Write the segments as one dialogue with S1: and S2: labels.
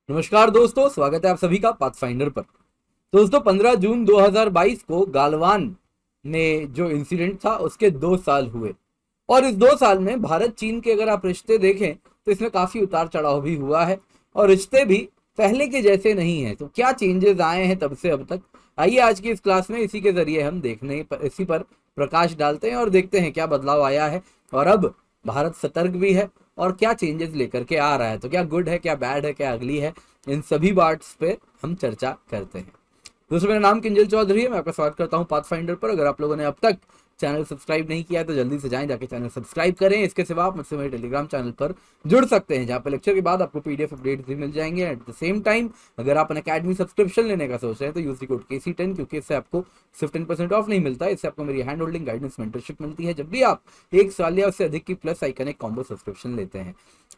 S1: नमस्कार दोस्तों, स्वागत है आप सभी का पाथफाइंडर पर। दोस्तों 15 जून 2022 को गालवान में जो इंसिडेंट था उसके 2 साल हुए और इस 2 साल में भारत चीन के अगर आप रिश्ते देखें तो इसमें काफी उतार चढ़ाव भी हुआ है और रिश्ते भी पहले के जैसे नहीं है। तो क्या चेंजेस आए हैं तब से अब तक, आइए आज की इस क्लास में इसी के जरिए हम इसी पर प्रकाश डालते हैं और देखते हैं क्या बदलाव आया है और अब भारत सतर्क भी है और क्या चेंजेस लेकर के आ रहा है। तो क्या गुड है, क्या बैड है, क्या अगली है, इन सभी बाट्स पे हम चर्चा करते हैं। दोस्तों मेरा नाम किंजल चौधरी है, मैं आपका स्वागत करता हूं पाथफाइंडर पर। अगर आप लोगों ने अब तक चैनल सब्सक्राइब नहीं किया है तो जल्दी से जाएं, जाके चैनल सब्सक्राइब करें। इसके सिवा आप मुझसे मेरे टेलीग्राम चैनल पर जुड़ सकते हैं, जहां पर लेक्चर के बाद आपको पीडीएफ अपडेट भी मिल जाएंगे। एट द सेम टाइम अगर आप अकेडमी सब्सक्रिप्शन लेने का सोच रहे हैं तो यूज द कोड KC10, क्योंकि इससे आपको सिर्फ 10% ऑफ नहीं मिलता, इससे आपको मेरी हैंड होल्डिंग गाइडेंस मेंटरशिप मिलती है जब भी आप 1 साल या उससे अधिक की प्लस आइकनिक कॉम्बो सब्सक्रिप्शन लेते हैं।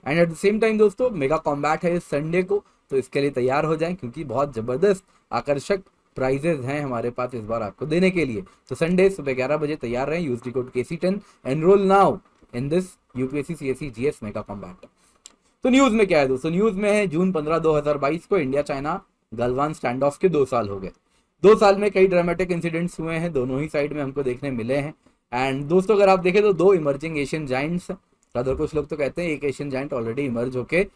S1: And at the same time दोस्तों मेगा कॉम्बैट है इस संडे को, तो इसके लिए तैयार हो जाएं क्योंकि बहुत जबरदस्त आकर्षक प्राइजेस हैं हमारे पास इस बार आपको देने के लिए। तो संडे सुबह 11 बजे तैयार रहें, use the code KC10, enrol now in this UPSC CSE GS mega combat. तो न्यूज में क्या है दोस्तों, न्यूज में है जून 15 2022 को India China Galwan stand of के 2 साल हो गए। 2 साल में कई ड्रामेटिक इंसिडेंट्स हुए हैं, दोनों ही साइड में हमको देखने मिले हैं। एंड दोस्तों अगर आप देखें तो दो इमर्जिंग एशियन जाइंट्स, अदर कुछ लोग तो कहते हैं एक एशियन जाइंट ऑलरेडी इमर्ज होके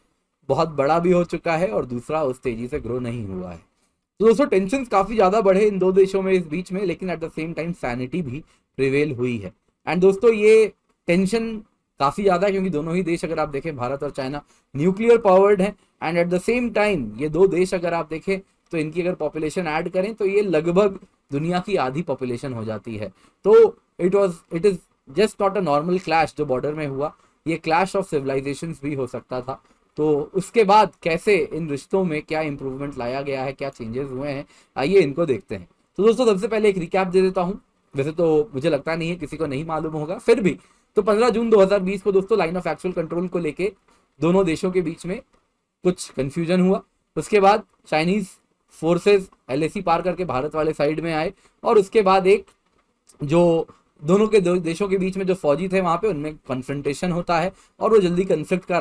S1: बहुत बड़ा भी हो चुका है और दूसरा उस तेजी से ग्रो नहीं हुआ है। तो दोस्तों टेंशन काफी ज्यादा बढ़े इन दो देशों में इस बीच में, लेकिन at the same time sanity भी प्रिवेल हुई है। एंड दोस्तों ये टेंशन काफी ज्यादा है क्योंकि दोनों ही देश अगर आप देखें भारत और चाइना न्यूक्लियर पावर्ड है। And at the same time ये दो देश अगर आप देखें तो इनकी अगर पॉपुलेशन ऐड करें तो ये लगभग दुनिया की आधी पॉपुलेशन हो जाती है। तो it is just not a normal clash जो बॉर्डर में हुआ, ये क्लैश ऑफ सिविलाइजेशंस भी हो सकता था। तो उसके बाद कैसे इन रिश्तों में क्या इंप्रूवमेंट लाया गया है, क्या चेंजेस हुए हैं, आइए इनको देखते हैं। तो दोस्तों सबसे पहले एक रिकैप दे देता हूं, वैसे तो मुझे लगता नहीं है किसी को नहीं मालूम होगा, फिर भी। तो 15 जून 2020 को दोस्तों लाइन ऑफ एक्चुअल कंट्रोल को लेके दोनों देशों के बीच में कुछ कंफ्यूजन हुआ। उसके बाद चाइनीज फोर्सेस LAC पार करके भारत वाले साइड में आए और उसके बाद एक जो दोनों के देशों के बीच में जो फौजी थे वहां पे उनमें कन्फ्रंटेशन होता है और वो जल्दी कंफ्लिक्ट का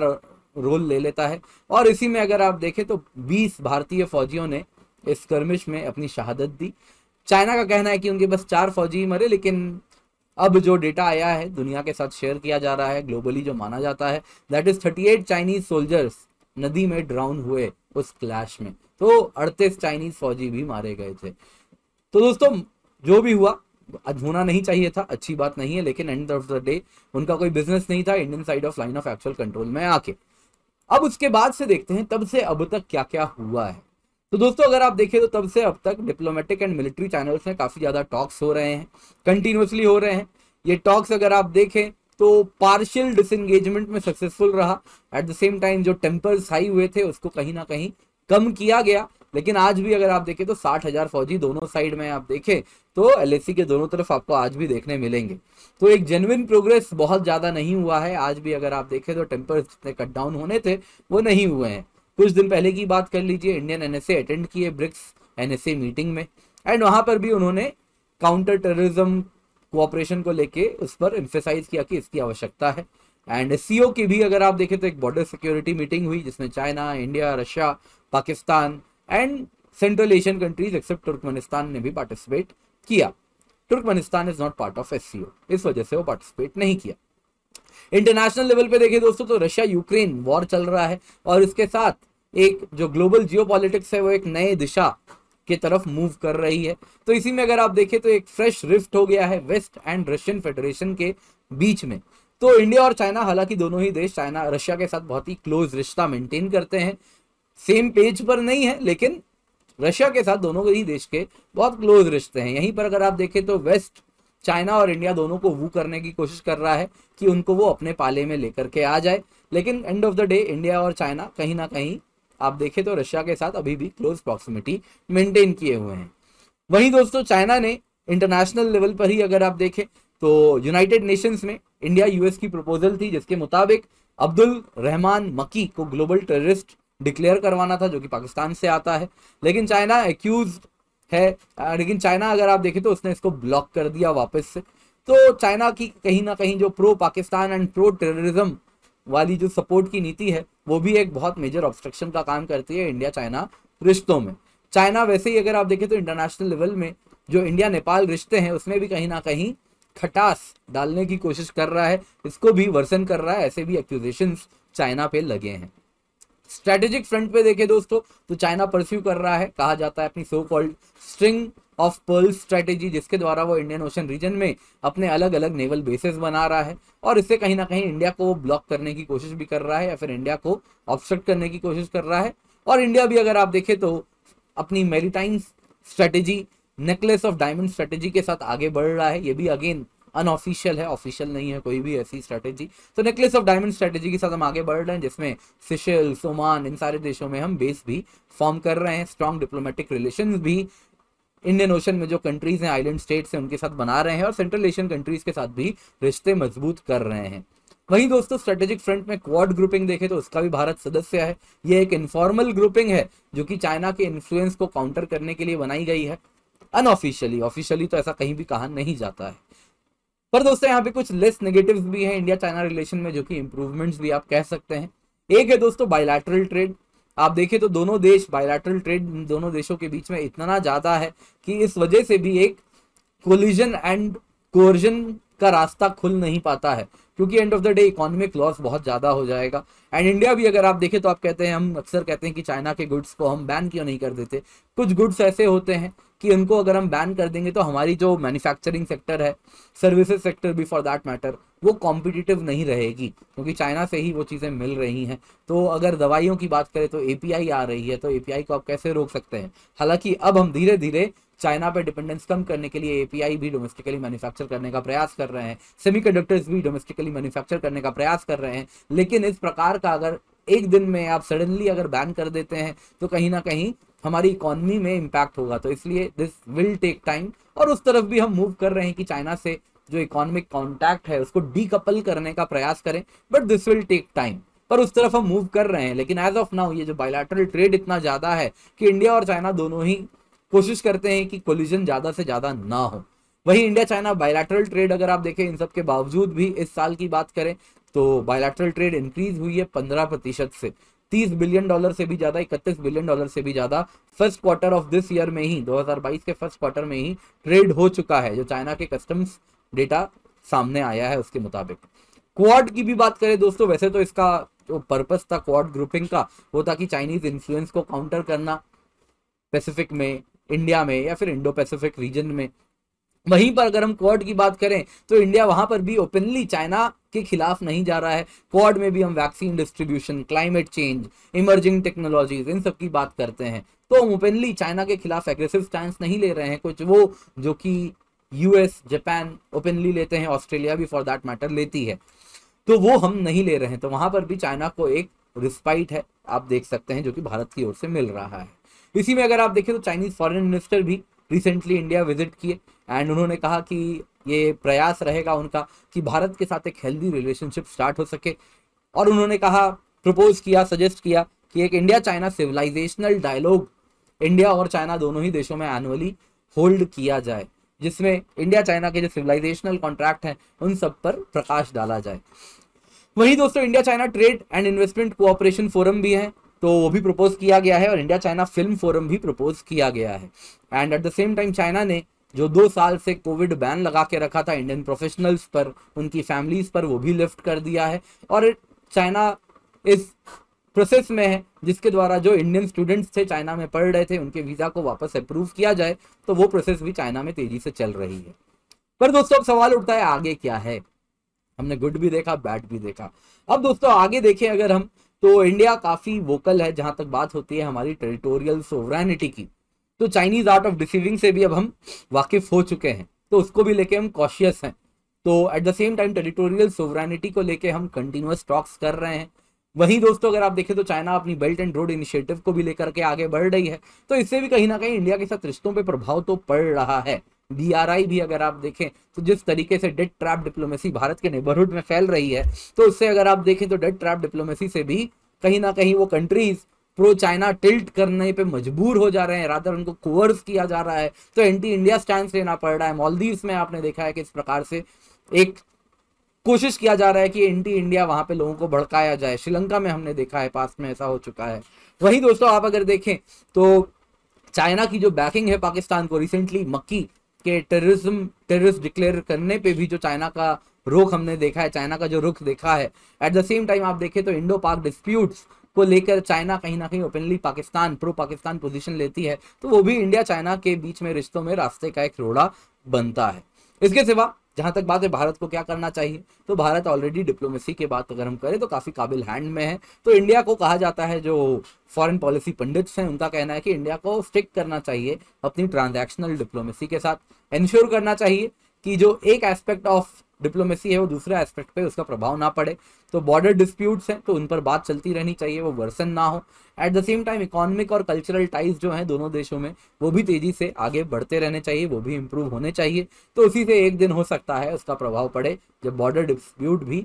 S1: रोल ले लेता है। और इसी में अगर आप देखें तो 20 भारतीय फौजियों ने इस स्कर्मिश में अपनी शहादत दी। चाइना का कहना है कि उनके बस 4 फौजी मरे, लेकिन अब जो डेटा आया है दुनिया के साथ शेयर किया जा रहा है, ग्लोबली जो माना जाता है, दैट इज 38 चाइनीज सोल्जर्स नदी में ड्राउन हुए उस क्लैश में। तो 38 चाइनीज फौजी भी मारे गए थे। तो दोस्तों जो भी हुआ होना नहीं चाहिए था, अच्छी बात नहीं है, लेकिन एंड ऑफ द डे उनका कोई बिजनेस नहीं था Indian side of line of actual control में आके। अब उसके बाद से देखते हैं तब से अब तक क्या क्या हुआ है। तो दोस्तों अगर आप देखें तो तब से अब तक डिप्लोमेटिक एंड मिलिट्री चैनल्स में काफी ज्यादा टॉक्स हो रहे हैं, कंटिन्यूसली हो रहे हैं। ये टॉक्स अगर आप देखें तो पार्शियल डिसएंगेजमेंट में सक्सेसफुल रहा। एट द सेम टाइम जो टेम्पर्स हाई हुए थे उसको कहीं ना कहीं कम किया गया। लेकिन आज भी अगर आप देखें तो 60,000 फौजी दोनों साइड में आप देखें तो LAC के दोनों तरफ आपको आज भी देखने मिलेंगे। तो एक जेन्युइन प्रोग्रेस बहुत ज्यादा नहीं हुआ है। आज भी अगर आप देखें तो टेम्पर्स जितने कट डाउन होने थे वो नहीं हुए हैं। कुछ दिन पहले की बात कर लीजिए, इंडियन NSA अटेंड किए ब्रिक्स NSA मीटिंग में, एंड वहां पर भी उन्होंने काउंटर टेररिज्म कोऑपरेशन को लेके उस पर एम्फेसाइज किया कि इसकी आवश्यकता है। एंड SCO की भी अगर आप देखें तो एक बॉर्डर सिक्योरिटी मीटिंग हुई जिसमें China, India, Russia, Pakistan and central Asian countries except Turkmenistan ने भी पार्टिसिपेट किया। Turkmenistan is not part of SCO, इस वजह से वो पार्टिसिपेट नहीं किया। इंटरनेशनल लेवल पे देखें दोस्तों तो रशिया यूक्रेन वॉर चल रहा है और इसके साथ एक जो ग्लोबल जियोपॉलिटिक्स है वो एक नए दिशा की तरफ मूव कर रही है। तो इसी में अगर आप देखें तो एक फ्रेश रिफ्ट हो गया है वेस्ट एंड रशियन फेडरेशन के बीच में। तो इंडिया और चाइना, हालांकि दोनों ही देश चाइना रशिया के साथ बहुत ही क्लोज रिश्ता मेंटेन करते हैं, सेम पेज पर नहीं है, लेकिन रशिया के साथ दोनों ही देश के बहुत क्लोज रिश्ते हैं। यहीं पर अगर आप देखें तो वेस्ट चाइना और इंडिया दोनों को वू करने की कोशिश कर रहा है कि उनको वो अपने पाले में लेकर के आ जाए, लेकिन end of the day India और चाइना कहीं ना कहीं आप देखें तो रशिया के साथ अभी भी क्लोज प्रॉक्सिमिटी मेंटेन किए हुए हैं। वहीं दोस्तों चाइना ने इंटरनेशनल लेवल पर ही अगर आप देखें तो यूनाइटेड नेशंस में इंडिया US की प्रपोजल थी जिसके मुताबिक अब्दुल रहमान मकी को ग्लोबल टेररिस्ट डिक्लेयर करवाना था जो कि पाकिस्तान से आता है, लेकिन चाइना एक्यूज है। लेकिन चाइना अगर आप देखें तो उसने इसको ब्लॉक कर दिया वापस से। तो चाइना की कहीं ना कहीं जो pro Pakistan and pro terrorism वाली जो सपोर्ट की नीति है वो भी एक बहुत मेजर ऑब्स्ट्रक्शन का काम करती है इंडिया चाइना रिश्तों में। चाइना वैसे ही अगर आप देखें तो इंटरनेशनल लेवल में जो इंडिया नेपाल रिश्ते हैं उसमें भी कहीं ना कहीं खटास डालने की कोशिश कर रहा है, इसको भी वर्सन कर रहा है, ऐसे भी एक्यूजेशंस चाइना पे लगे हैं। स्ट्रेटेजिक फ्रंट पे देखें दोस्तों तो चाइना परस्यू कर रहा है, कहा जाता है, अपनी so called string of pearl strategy, जिसके द्वारा वो इंडियन ओशन रीजन में अपने अलग अलग नेवल बेसेस बना रहा है और इससे कहीं ना कहीं इंडिया को ब्लॉक करने की कोशिश भी कर रहा है या फिर इंडिया को ऑब्स्ट्रक्ट करने की कोशिश कर रहा है। और इंडिया भी अगर आप देखें तो अपनी maritime strategy, necklace of diamond strategy के साथ आगे बढ़ रहा है। ये भी अगेन अनऑफिशियल है, ऑफिशियल नहीं है कोई भी ऐसी स्ट्रेटेजी। तो नेकलेस ऑफ डायमंड स्ट्रेटेजी के साथ हम आगे बढ़ रहे हैं, जिसमें सिशेल्स, ओमान, इन सारे देशों में हम बेस भी फॉर्म कर रहे हैं। स्ट्रॉन्ग डिप्लोमेटिक रिलेशन भी इंडियन ओशन में जो कंट्रीज हैं, आइलैंड स्टेट्स हैं, उनके साथ बना रहे हैं और सेंट्रल एशियन कंट्रीज के साथ भी रिश्ते मजबूत कर रहे हैं। वहीं दोस्तों स्ट्रेटेजिक फ्रंट में क्वाड ग्रुपिंग देखें तो उसका भी भारत सदस्य है। यह एक इनफॉर्मल ग्रुपिंग है जो कि चाइना के इन्फ्लुएंस को काउंटर करने के लिए बनाई गई है, अनऑफिशियली। ऑफिशियली तो ऐसा कहीं भी कहा नहीं जाता है। पर दोस्तों यहाँ पे कुछ लेस नेगेटिव्स भी हैं इंडिया चाइना रिलेशन में, जो कि इंप्रूवमेंट्स भी आप कह सकते हैं। एक है दोस्तों बायलैटरल ट्रेड। आप देखें तो दोनों देश, बायलैटरल ट्रेड दोनों देशों के बीच में इतना ज्यादा है कि इस वजह से भी एक कोलिजन एंड कोर्जन का रास्ता खुल नहीं पाता है, क्योंकि end of the day economic loss बहुत ज्यादा हो जाएगा। एंड इंडिया भी अगर आप देखें तो आप कहते हैं, हम अक्सर कहते हैं कि चाइना के गुड्स को हम बैन क्यों नहीं कर देते। कुछ गुड्स ऐसे होते हैं कि उनको अगर हम बैन कर देंगे तो हमारी जो मैन्युफैक्चरिंग सेक्टर है, सर्विसेज सेक्टर भी फॉर दैट मैटर, वो कॉम्पिटिटिव नहीं रहेगी, क्योंकि चाइना से ही वो चीज़ें मिल रही हैं। तो अगर दवाइयों की बात करें तो एपीआई आ रही है, तो एपीआई को आप कैसे रोक सकते हैं। हालांकि अब हम धीरे धीरे चाइना पे डिपेंडेंस कम करने के लिए एपीआई भी डोमेस्टिकली मैन्युफैक्चर करने का प्रयास कर रहे हैं, सेमीकंडक्टर्स भी डोमेस्टिकली मैन्युफैक्चर करने का प्रयास कर रहे हैं। लेकिन इस प्रकार का अगर एक दिन में आप सडनली अगर बैन कर देते हैं तो कहीं ना कहीं हमारी इकोनॉमी में इम्पैक्ट होगा। तो इसलिए दिस विल टेक टाइम, और उस तरफ भी हम मूव कर रहे हैं कि चाइना से जो इकोनॉमिक कॉन्टैक्ट है उसको डीकपल करने का प्रयास करें, but this will take time. पर उस तरफ हम मूव कर रहे हैं। लेकिन एज ऑफ नाउ ये जो बायलैटरल ट्रेड इतना ज्यादा है कि इंडिया और चाइना दोनों ही कोशिश करते हैं कि कोलिजन ज्यादा से ज्यादा ना हो। वही इंडिया चाइना बायलैटरल ट्रेड अगर आप देखें, इन सब के बावजूद भी इस साल की बात करें तो बायलैटरल ट्रेड इंक्रीज हुई है 15% से, $30 बिलियन से भी ज्यादा, $31 बिलियन से भी ज्यादा first quarter of this year में ही, 2022 के फर्स्ट क्वार्टर में ही ट्रेड हो चुका है, जो चाइना के कस्टम्स डेटा सामने आया है उसके मुताबिक। क्वाड की भी बात करें दोस्तों, वैसे तो इसका जो पर्पस था क्वाड ग्रुपिंग का वो था कि चाइनीज इन्फ्लुएंस को काउंटर करना पैसिफिक में, इंडिया में या फिर इंडो पैसिफिक रीजन में। वहीं पर अगर हम क्वाड की बात करें तो इंडिया वहां पर भी ओपनली चाइना के खिलाफ नहीं जा रहा है। क्वाड में भी हम vaccine distribution, climate change, emerging technologies, इन सब की बात करते हैं। तो हम ओपनली चाइना के खिलाफ एग्रेसिव स्टैंस नहीं ले रहे हैं, कुछ वो जो कि यूएस, जापान ओपनली लेते हैं, ऑस्ट्रेलिया भी फॉर दैट मैटर लेती है, तो वो हम नहीं ले रहे हैं। तो वहां पर भी चाइना को एक रिस्पाइट है, आप देख सकते हैं, जो कि भारत की ओर से मिल रहा है। इसी में अगर आप देखें तो चाइनीज फॉरेन मिनिस्टर भी रिसेंटली इंडिया विजिट किए एंड उन्होंने कहा कि ये प्रयास रहेगा उनका कि भारत के साथ एक हेल्दी रिलेशनशिप स्टार्ट हो सके। और उन्होंने कहा, प्रपोज किया, सजेस्ट किया कि एक India China civilizational dialogue India और चाइना दोनों ही देशों में एनुअली होल्ड किया जाए, जिसमें इंडिया चाइना के जो सिविलाइजेशनल कॉन्ट्रैक्ट हैं उन सब पर प्रकाश डाला जाए। वहीं दोस्तों India China trade and investment cooperation forum भी है, तो वो भी प्रपोज किया गया है, और इंडिया चाइना फिल्म फोरम भी प्रपोज किया गया है। And at the same time China ने जो 2 साल से कोविड बैन लगा के रखा था इंडियन प्रोफेशनल्स पर, उनकी फैमिलीज पर, वो भी लिफ्ट कर दिया है। और चाइना इस प्रोसेस में है जिसके द्वारा जो इंडियन स्टूडेंट्स थे चाइना में पढ़ रहे थे उनके वीजा को वापस अप्रूव किया जाए, तो वो प्रोसेस भी चाइना में तेजी से चल रही है। पर दोस्तों अब सवाल उठता है आगे क्या है। हमने गुड भी देखा, बैड भी देखा। अब दोस्तों आगे देखें अगर हम, तो इंडिया काफी वोकल है जहां तक बात होती है हमारी टेरिटोरियल सोवरेनिटी की। तो चाइनीज आर्ट ऑफ डिसीविंग से भी अब हम वाकिफ हो चुके हैं, तो उसको भी लेके हम कॉशियस हैं। तो at the same time territorial sovereignty को लेके हम कंटिन्यूअस टॉक्स कर रहे हैं। वहीं दोस्तों अगर आप देखें तो चाइना अपनी बेल्ट एंड रोड इनिशिएटिव को भी लेकर के आगे बढ़ रही है, तो इससे भी कहीं ना कहीं इंडिया के साथ रिश्तों पे प्रभाव तो पड़ रहा है। BRI भी अगर आप देखें तो जिस तरीके से डेट ट्रैप डिप्लोमेसी भारत के नेबरहुड में फैल रही है, तो उससे अगर आप देखें तो डेट ट्रैप डिप्लोमेसी से भी कहीं ना कहीं वो कंट्रीज प्रो चाइना टिल्ट करने पे मजबूर हो जा रहे हैं, रादर उनको कोवर्स किया जा रहा है, तो एंटी इंडिया स्टैंड लेना पड़ रहा है। मालदीव्स में आपने देखा है कि इस प्रकार से एक कोशिश किया जा रहा है कि एंटी इंडिया वहां पे लोगों को भड़काया जाए। श्रीलंका में हमने देखा है, पास्ट में ऐसा हो चुका है। वहीं दोस्तों आप अगर देखें तो चाइना की जो बैकिंग है पाकिस्तान को, रिसेंटली मक्की के टेररिस्ट डिक्लेयर करने पे भी जो चाइना का रुख हमने देखा है, चाइना का जो रुख देखा है। एट द सेम टाइम आप देखें तो इंडो पाक डिस्प्यूट्स को लेकर चाइना कहीं ना कहीं openly Pakistan, pro Pakistan position लेती है, तो वो भी इंडिया चाइना के बीच में रिश्तों में रास्ते का एक रोड़ा बनता है। इसके सिवा जहां तक बात है भारत को क्या करना चाहिए, तो भारत ऑलरेडी डिप्लोमेसी के बात अगर हम करें तो काफी काबिल हैंड में है। तो इंडिया को कहा जाता है, जो फॉरेन पॉलिसी पंडित्स हैं उनका कहना है कि इंडिया को स्टिक करना चाहिए अपनी ट्रांजैक्शनल डिप्लोमेसी के साथ, इंश्योर करना चाहिए कि जो एक एस्पेक्ट ऑफ डिप्लोमेसी है वो दूसरे एस्पेक्ट पे उसका प्रभाव ना पड़े। तो बॉर्डर डिस्प्यूट्स हैं तो उन पर बात चलती रहनी चाहिए, वो वर्सन ना हो। At the same time economic और कल्चरल टाइज जो हैं दोनों देशों में, वो भी तेजी से आगे बढ़ते रहने चाहिए, वो भी इंप्रूव होने चाहिए। तो उसी से एक दिन हो सकता है उसका प्रभाव पड़े जब बॉर्डर डिस्प्यूट भी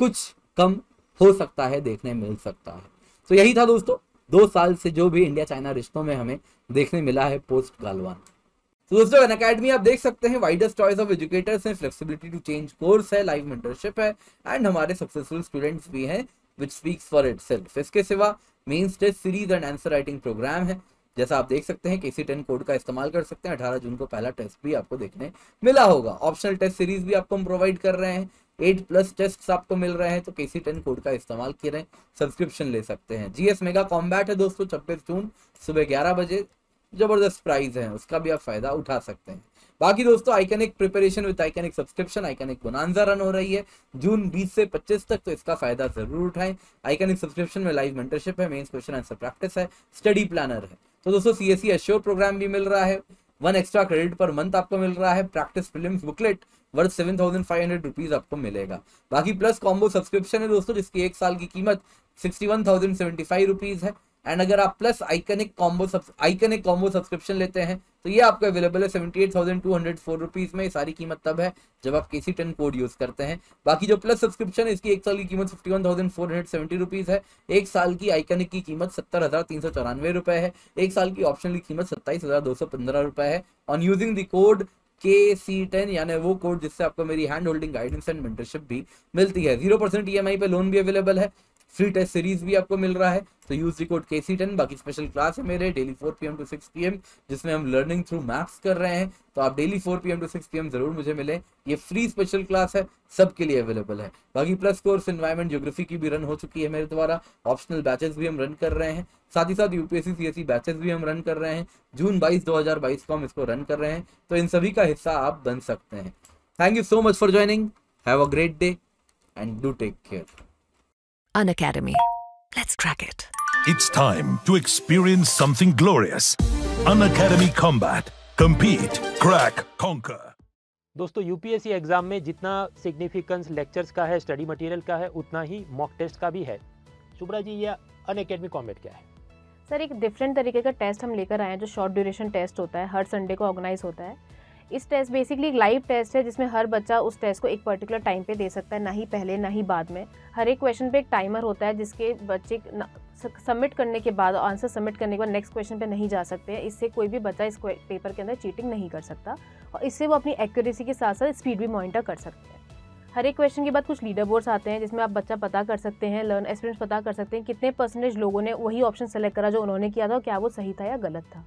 S1: कुछ कम हो सकता है, देखने मिल सकता है। तो यही था दोस्तों 2 साल से जो भी इंडिया चाइना रिश्तों में हमें देखने मिला है पोस्ट गालवान। तो दोस्तों अनअकैडमी आप देख सकते हैं, वाइडेस्ट चॉइस ऑफ एजुकेटर्स हैं, फ्लेक्सिबिलिटी टू चेंज कोर्स है, लाइव मेंटरशिप है, एंड हमारे सक्सेसफुल स्टूडेंट्स भी हैं, विच स्पीक्स फॉर इटसेल्फ। इसके सिवा mains test series and answer writing program है, जैसा आप देख सकते हैं KC10 कोड का इस्तेमाल कर सकते हैं। 18 जून को पहला टेस्ट भी आपको देखने मिला होगा। ऑप्शनल टेस्ट सीरीज भी आपको हम प्रोवाइड कर रहे हैं, 8+ टेस्ट आपको मिल रहे हैं, तो KC10 कोड का इस्तेमाल करें, सब्सक्रिप्शन ले सकते हैं। GS मेगा कॉम्बैट है दोस्तों 26 जून सुबह 11 बजे, जबरदस्त प्राइस है, उसका भी आप फायदा उठा सकते हैं। बाकी दोस्तों iconic preparation with iconic subscription, iconic bonanza run हो रही है जून 20 से 25 तक, तो इसका फायदा जरूर उठाएं। आइकनिक सब्सक्रिप्शन में लाइव मेंटरशिप है, मेंस क्वेश्चन आंसर प्रैक्टिस है, स्टडी प्लानर है। तो दोस्तों CSE एश्योर प्रोग्राम भी मिल रहा है, 1 एक्स्ट्रा क्रेडिट पर मंथ आपको मिल रहा है, practice prelims booklet worth 7500 rupees आपको मिलेगा। बाकी प्लस कॉम्बो सब्सक्रिप्शन है दोस्तों, जिसकी 1 साल की कीमत 61,075 रुपीज है। एंड अगर आप प्लस आइकनिक कॉम्बो सब्सक्रिप्शन लेते हैं तो ये आपको अवेलेबल है 78,204 रुपीज में। ये सारी कीमत तब है जब आप KC10 कोड यूज करते हैं। बाकी जो प्लस सब्सक्रिप्शन है इसकी 1 साल की कीमत 51,470 रुपीज है। 1 साल की आइकनिक की कीमत 70,394 रुपए है। 1 साल की ऑप्शनल की कीमत 27,215 रुपए है। On using the code KC10 यानी वो कोड जिससे आपको मेरी hand holding guidance and mentorship भी मिलती है। 0% EMI पे लोन भी अवेलेबल है, फ्री टेस्ट सीरीज भी आपको मिल रहा है, तो यूज द कोड KC10। बाकी स्पेशल क्लास है मेरे डेली 4 PM to 6 PM, जिसमें हम लर्निंग थ्रू मैथ्स कर रहे हैं, तो आप डेली 4 PM to 6 PM जरूर मुझे मिले। ये फ्री स्पेशल क्लास है, सबके लिए अवेलेबल है। बाकी प्लस कोर्स एनवायरमेंट ज्योग्राफी की भी रन हो चुकी है मेरे द्वारा, ऑप्शनल बैचेस भी हम रन कर रहे हैं, साथ ही साथ UPSC CSE बैचेस भी हम रन कर रहे हैं। जून 22 2022 को हम इसको रन कर रहे हैं, तो इन सभी का हिस्सा आप बन सकते हैं। Thank you so much for joining, have a great day and do take care.
S2: Unacademy. Let's crack it.
S3: It's time to experience something glorious. Unacademy Combat. Compete, crack, conquer.
S4: दोस्तों UPSC एग्जाम में जितना significance lectures का है, study material का है, उतना ही mock test का भी है। शुभ्रा जी, ये अनअकैडमी कॉम्बैट क्या है?
S5: सर एक डिफरेंट तरीके का टेस्ट हम लेकर आए हैं, जो शॉर्ट ड्यूरेशन टेस्ट होता है, हर संडे को ऑर्गेनाइज होता है। इस टेस्ट बेसिकली एक लाइव टेस्ट है, जिसमें हर बच्चा उस टेस्ट को एक पर्टिकुलर टाइम पे दे सकता है, ना ही पहले ना ही बाद में। हर एक क्वेश्चन पे एक टाइमर होता है, जिसके बच्चे सबमिट करने के बाद, आंसर सबमिट करने के बाद नेक्स्ट क्वेश्चन पे नहीं जा सकते हैं। इससे कोई भी बच्चा इस पेपर के अंदर चीटिंग नहीं कर सकता, और इससे वो अपनी एक्यूरेसी के साथ साथ स्पीड भी मॉनिटर कर सकते हैं। हर एक क्वेश्चन के बाद कुछ लीडर बोर्ड्स आते हैं, जिसमें आप बच्चा पता कर सकते हैं, लर्न एस्पिरेंट्स पता कर सकते हैं कितने % लोगों ने वही ऑप्शन सेलेक्ट करा जो उन्होंने किया था, और क्या वो सही था या गलत था।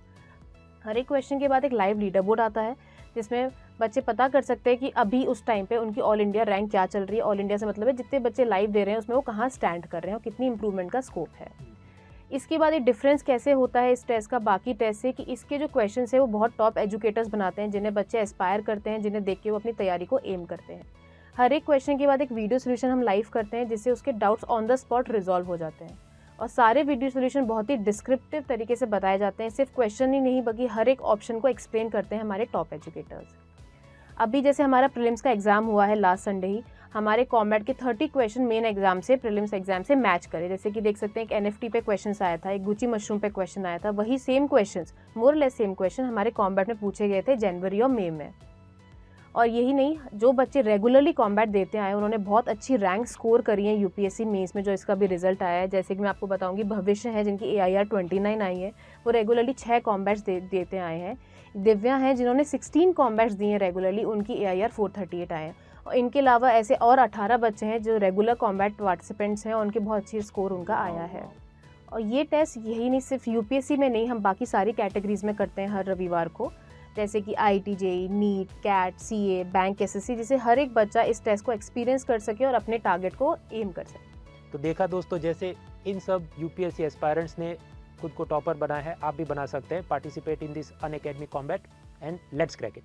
S5: हर एक क्वेश्चन के बाद एक लाइव लीडर बोर्ड आता है, जिसमें बच्चे पता कर सकते हैं कि अभी उस टाइम पे उनकी ऑल इंडिया रैंक क्या चल रही है। ऑल इंडिया से मतलब है जितने बच्चे लाइव दे रहे हैं उसमें वो कहाँ स्टैंड कर रहे हैं और कितनी इंप्रूवमेंट का स्कोप है। इसके बाद एक डिफरेंस कैसे होता है इस टेस्ट का बाकी टेस्ट से, कि इसके जो क्वेश्चन है वो बहुत टॉप एजुकेटर्स बनाते हैं, जिन्हें बच्चे एस्पायर करते हैं, जिन्हें देख के वो अपनी तैयारी को एम करते हैं। हर एक क्वेश्चन के बाद एक वीडियो सोल्यूशन हम लाइव करते हैं, जिससे उसके doubts on the spot resolve हो जाते हैं। और सारे वीडियो सोल्यूशन बहुत ही डिस्क्रिप्टिव तरीके से बताए जाते हैं, सिर्फ क्वेश्चन ही नहीं बल्कि हर एक ऑप्शन को एक्सप्लेन करते हैं हमारे टॉप एजुकेटर्स। अभी जैसे हमारा प्रीलिम्स का एग्जाम हुआ है लास्ट संडे ही, हमारे कॉम्बैट के 30 क्वेश्चन मेन एग्जाम से, प्रीलिम्स एग्जाम से मैच करे। जैसे कि देख सकते हैं एक NFT पे क्वेश्चन आया था, एक गुची मशरूम पे क्वेश्चन आया था, वही same question, more less same question हमारे कॉम्बैट में पूछे गए थे जनवरी और मई में। और यही नहीं, जो बच्चे रेगुलरली कॉम्बैट देते आए उन्होंने बहुत अच्छी रैंक स्कोर करी है UPSC मेंस में, जो इसका भी रिजल्ट आया है। जैसे कि मैं आपको बताऊंगी, भविष्य है जिनकी AIR 29 आई है, वो रेगुलरली 6 कॉम्बैट्स देते आए हैं। दिव्या हैं जिन्होंने 16 कॉम्बैट्स दिए हैं रेगुलरली, उनकी AIR 438 आए हैं। और इनके अलावा ऐसे और 18 बच्चे हैं जो रेगुलर कॉम्बैट पार्टिसिपेंट्स हैं और उनके बहुत अच्छी स्कोर उनका आया है। और ये टेस्ट यही नहीं, सिर्फ यूपीएससी में नहीं, हम बाकी सारी कैटेगरीज में करते हैं हर रविवार को, जैसे कि IIT JEE, NEET, CAT, CA, bank, SSC, जिससे हर एक बच्चा इस टेस्ट को एक्सपीरियंस कर सके और अपने टारगेट को एम कर सके।
S4: तो देखा दोस्तों, जैसे इन सब यूपीएससी एस्पायरेंट्स ने खुद को टॉपर बनाया है, आप भी बना सकते हैं। Participate in this Unacademy combat and let's crack it.